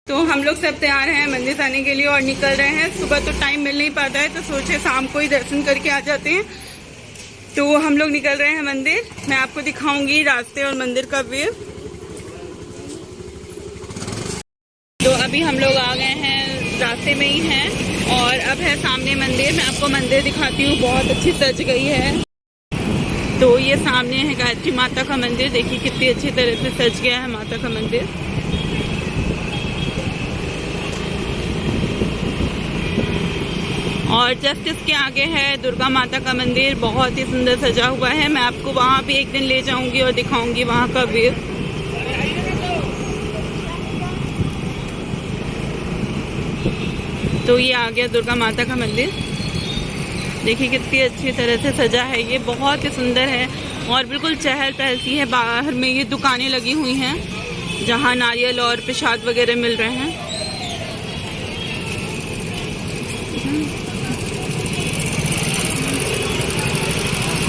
तो हम लोग सब तैयार हैं मंदिर जाने के लिए और निकल रहे हैं। सुबह तो टाइम मिल नहीं पाता है तो सोचे शाम को ही दर्शन करके आ जाते हैं। तो हम लोग निकल रहे हैं मंदिर। मैं आपको दिखाऊंगी रास्ते और मंदिर का व्यू। तो अभी हम लोग आ गए हैं, रास्ते में ही हैं और अब है सामने मंदिर। मैं आपको मंदिर दिखाती हूँ, बहुत अच्छी सज गई है। तो ये सामने है गायत्री माता का मंदिर। देखिए कितनी अच्छी तरह से सज गया है माता का मंदिर। और जस्ट इसके आगे है दुर्गा माता का मंदिर, बहुत ही सुंदर सजा हुआ है। मैं आपको वहाँ भी एक दिन ले जाऊंगी और दिखाऊंगी वहाँ का व्यू। तो ये आ गया दुर्गा माता का मंदिर। देखिए कितनी अच्छी तरह से सजा है, ये बहुत ही सुंदर है और बिल्कुल चहल पहल सी है। बाहर में ये दुकानें लगी हुई हैं जहाँ नारियल और प्रसाद वगैरह मिल रहे हैं।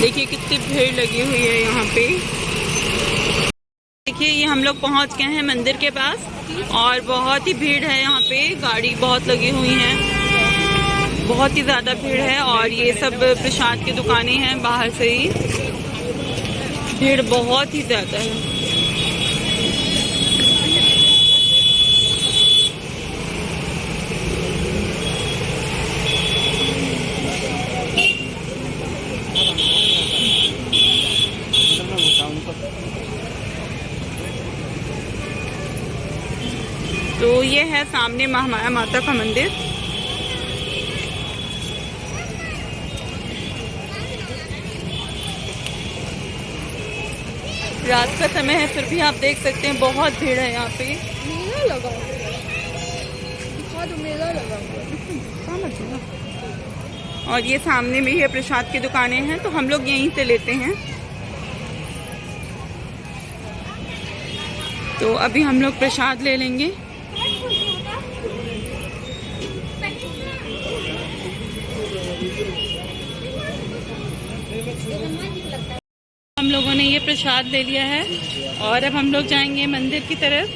देखिए कितनी भीड़ लगी हुई है यहाँ पे। देखिए ये हम लोग पहुँच गए हैं मंदिर के पास और बहुत ही भीड़ है यहाँ पे। गाड़ी बहुत लगी हुई हैं, बहुत ही ज़्यादा भीड़ है। और ये सब प्रसाद की दुकानें हैं, बाहर से ही भीड़ बहुत ही ज़्यादा है। तो ये है सामने महामाया माता का मंदिर। रात का समय है फिर भी आप देख सकते हैं बहुत भीड़ है यहाँ पे। मेला लगा और ये सामने में ही प्रसाद की दुकानें हैं तो हम लोग यहीं से लेते हैं। तो अभी हम लोग प्रसाद ले लेंगे। हम लोगों ने ये प्रसाद ले लिया है और अब हम लोग जाएंगे मंदिर की तरफ।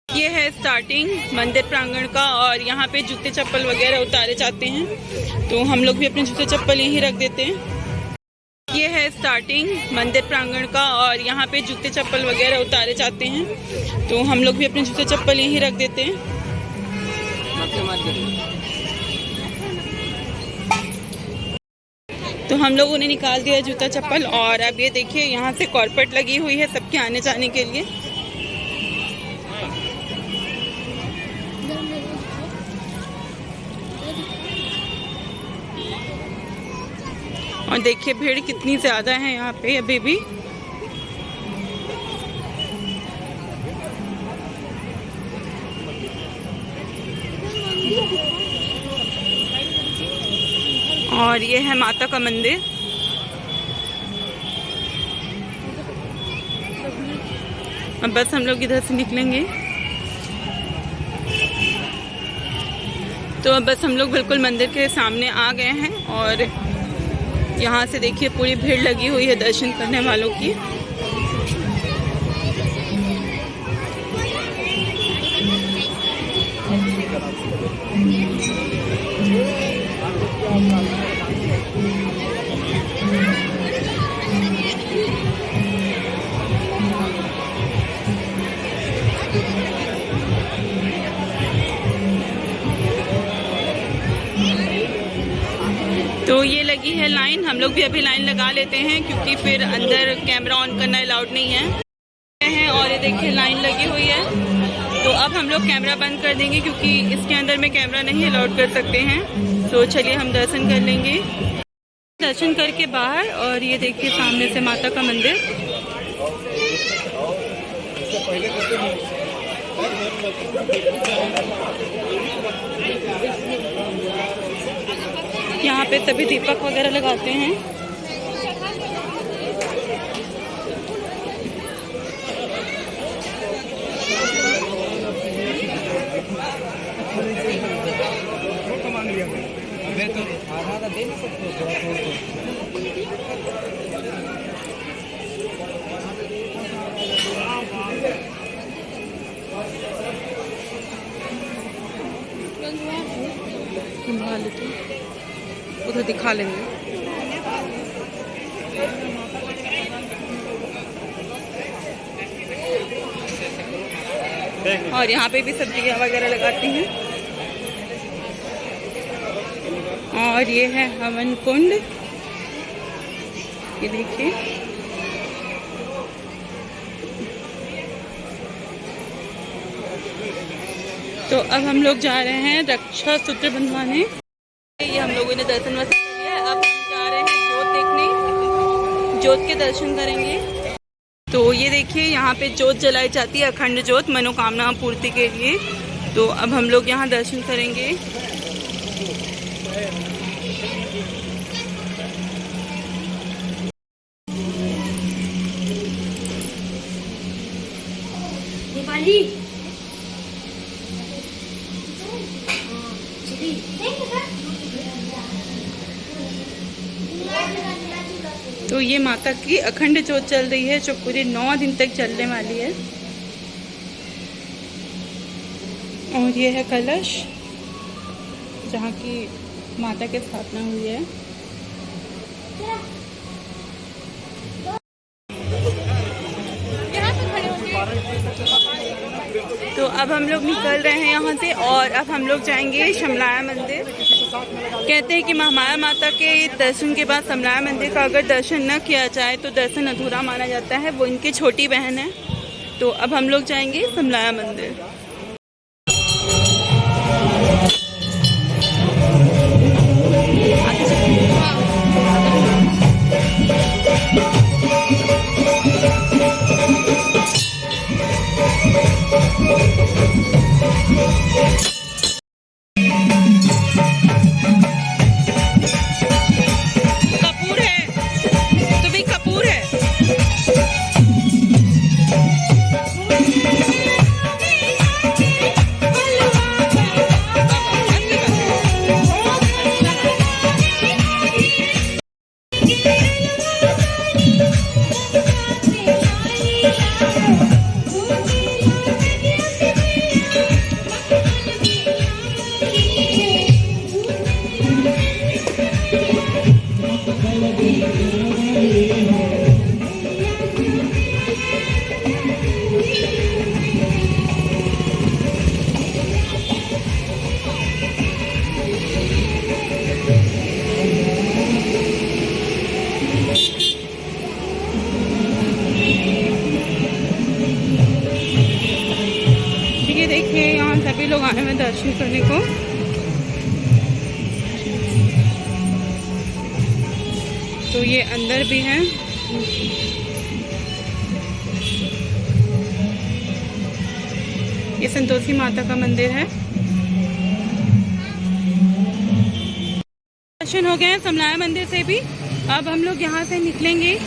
ये है स्टार्टिंग मंदिर प्रांगण का और यहाँ पे जूते चप्पल वगैरह उतारे जाते हैं तो हम लोग भी अपने जूते चप्पल यहीं रख देते हैं। ये है स्टार्टिंग मंदिर प्रांगण का और यहाँ पे जूते चप्पल वगैरह उतारे जाते हैं तो हम लोग भी अपने जूते चप्पल यहीं रख देते हैं। तो हम लोगों ने निकाल दिया जूता चप्पल और अब ये देखिए यहाँ से कॉर्पेट लगी हुई है सबके आने जाने के लिए। और देखिए भीड़ कितनी ज्यादा है यहाँ पे अभी भी। और ये है माता का मंदिर। अब बस हम लोग इधर से निकलेंगे। तो अब बस हम लोग बिल्कुल मंदिर के सामने आ गए हैं और यहाँ से देखिए पूरी भीड़ लगी हुई है दर्शन करने वालों की। तो ये लगी है लाइन, हम लोग भी अभी लाइन लगा लेते हैं क्योंकि फिर अंदर कैमरा ऑन करना अलाउड नहीं है। और ये देखिए लाइन लगी हुई है तो अब हम लोग कैमरा बंद कर देंगे क्योंकि इसके अंदर में कैमरा नहीं अलाउड कर सकते हैं। तो चलिए हम दर्शन कर लेंगे। दर्शन करके बाहर और ये देखिए सामने से माता का मंदिर। यहाँ पे सभी दीपक वगैरह लगाते हैं। तो आधा दे नहीं सकते, थोड़ा थोड़ा दिखा लेंगे। और यहाँ पे भी सब्जियाँ वगैरह लगाती हैं। और ये है हवन कुंड, ये देखिए। तो अब हम लोग जा रहे हैं रक्षा सूत्र बंधवाने। ये हम लोगों ने दर्शन वैसे कर लिया है। अब हम जा रहे हैं जोत देखने, जोत के दर्शन करेंगे। तो ये देखिए यहाँ पे जोत जलाई जाती है, अखंड जोत, मनोकामना पूर्ति के लिए। तो अब हम लोग यहाँ दर्शन करेंगे। तो ये माता की अखंड जोत चल रही है जो पूरे 9 दिन तक चलने वाली है। और ये है कलश जहाँ की माता की स्थापना हुई है। तो अब हम लोग निकल रहे हैं यहाँ से और अब हम लोग जाएंगे समलाया मंदिर। कहते हैं कि महामाया माता के दर्शन के बाद समलाया मंदिर का अगर दर्शन न किया जाए तो दर्शन अधूरा माना जाता है। वो इनकी छोटी बहन है। तो अब हम लोग जाएंगे समलाया मंदिर। सभी लोग आए हैं दर्शन करने को। तो ये अंदर भी हैं। ये संतोषी माता का मंदिर है। दर्शन हो गए हैं समलाया मंदिर से भी। अब हम लोग यहाँ से निकलेंगे।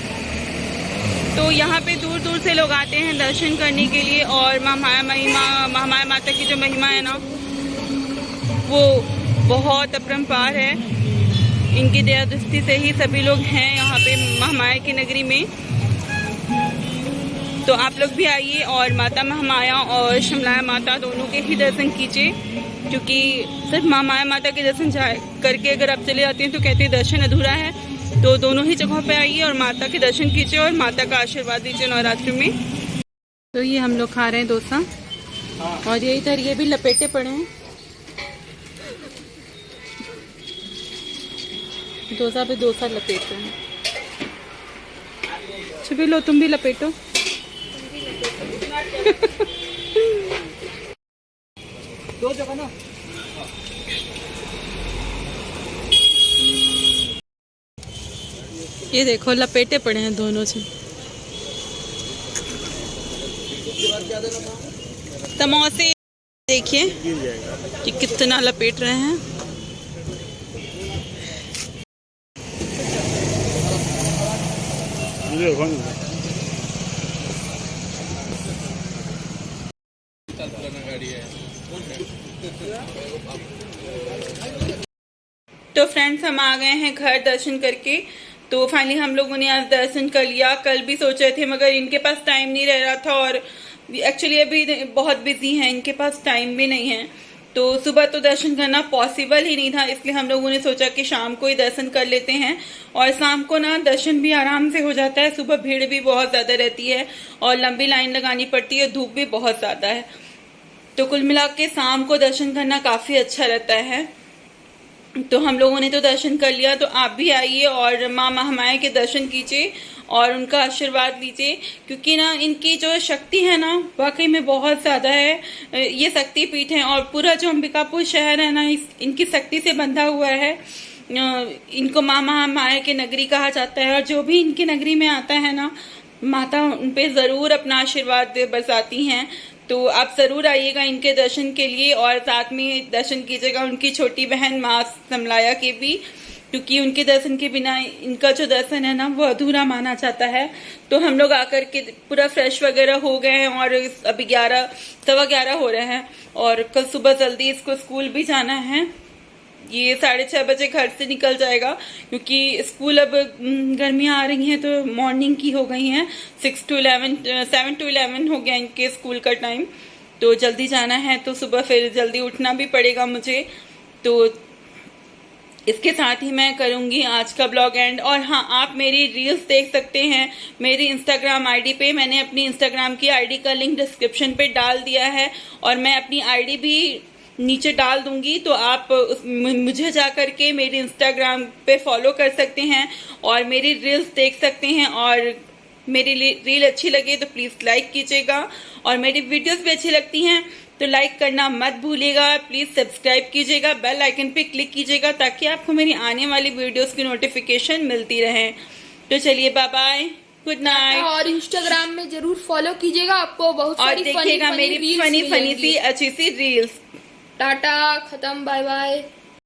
तो यहाँ पे दूर दूर से लोग आते हैं दर्शन करने के लिए। और महामाया माता की जो महिमा है ना, वो बहुत अपरंपार है। इनकी दया दृष्टि से ही सभी लोग हैं यहाँ पे महामाया की नगरी में। तो आप लोग भी आइए और माता महामाया और समलाया माता दोनों के ही दर्शन कीजिए। क्योंकि सिर्फ महामाया माता के दर्शन करके अगर आप चले जाते हैं तो कहते हैं दर्शन अधूरा है। तो दोनों ही जगहों पे आइए और माता के दर्शन कीजिए और माता का आशीर्वाद दीजिए नवरात्रि में। तो ये हम लोग खा रहे हैं डोसा। और ये इधर ये भी लपेटे पड़े हैं। डोसा पे डोसा लपेट रहे हैं। छुपी लो, तुम भी लपेटो। दो जगह ना। ये देखो लपेटे पड़े हैं दोनों से। समोसे देखिए कि कितना लपेट रहे हैं। तो फ्रेंड्स हम आ गए हैं घर दर्शन करके। तो फाइनली हम लोगों ने आज दर्शन कर लिया। कल भी सोच रहे थे मगर इनके पास टाइम नहीं रह रहा था और एक्चुअली अभी बहुत बिजी हैं, इनके पास टाइम भी नहीं है। तो सुबह तो दर्शन करना पॉसिबल ही नहीं था, इसलिए हम लोगों ने सोचा कि शाम को ही दर्शन कर लेते हैं। और शाम को ना दर्शन भी आराम से हो जाता है, सुबह भीड़ भी बहुत ज्यादा रहती है और लंबी लाइन लगानी पड़ती है, धूप भी बहुत ज्यादा है। तो कुल मिला के शाम को दर्शन करना काफी अच्छा रहता है। तो हम लोगों ने तो दर्शन कर लिया, तो आप भी आइए और माँ महामाया के दर्शन कीजिए और उनका आशीर्वाद लीजिए, क्योंकि ना इनकी जो शक्ति है ना वाकई में बहुत ज्यादा है। ये शक्ति पीठ है और पूरा जो अंबिकापुर शहर है ना इनकी शक्ति से बंधा हुआ है। इनको माँ महामाया की नगरी कहा जाता है और जो भी इनकी नगरी में आता है ना माता उन पे जरूर अपना आशीर्वाद बरसाती हैं। तो आप जरूर आइएगा इनके दर्शन के लिए और साथ में दर्शन कीजिएगा उनकी छोटी बहन माँ समलाया के भी, क्योंकि उनके दर्शन के बिना इनका जो दर्शन है ना वो अधूरा माना जाता है। तो हम लोग आकर के पूरा फ्रेश वगैरह हो गए हैं और अभी 11 हो रहे हैं और कल सुबह जल्दी इसको स्कूल भी जाना है। ये 6:30 बजे घर से निकल जाएगा, क्योंकि स्कूल अब गर्मियां आ रही हैं तो मॉर्निंग की हो गई हैं। 7 to 11 हो गया इनके स्कूल का टाइम, तो जल्दी जाना है तो सुबह फिर जल्दी उठना भी पड़ेगा मुझे। तो इसके साथ ही मैं करूंगी आज का ब्लॉग एंड। और हाँ, आप मेरी रील्स देख सकते हैं मेरी इंस्टाग्राम आईडी पे। मैंने अपनी इंस्टाग्राम की आईडी का लिंक डिस्क्रिप्शन पे डाल दिया है और मैं अपनी आईडी भी नीचे डाल दूंगी, तो आप मुझे जा करके मेरे इंस्टाग्राम पे फॉलो कर सकते हैं और मेरी रील्स देख सकते हैं। और मेरी रील अच्छी लगे तो प्लीज लाइक कीजिएगा और मेरी वीडियोस भी अच्छी लगती हैं तो लाइक करना मत भूलिएगा। प्लीज सब्सक्राइब कीजिएगा, बेल आइकन पे क्लिक कीजिएगा ताकि आपको मेरी आने वाली वीडियोस की नोटिफिकेशन मिलती रहे। तो चलिए बाय बाय, गुड नाइट। और इंस्टाग्राम में जरूर फॉलो कीजिएगा, आपको बहुत सारी देखिएगा मेरी फनी सी अच्छी सी रील्स। टाटा, खत्म, बाय बाय।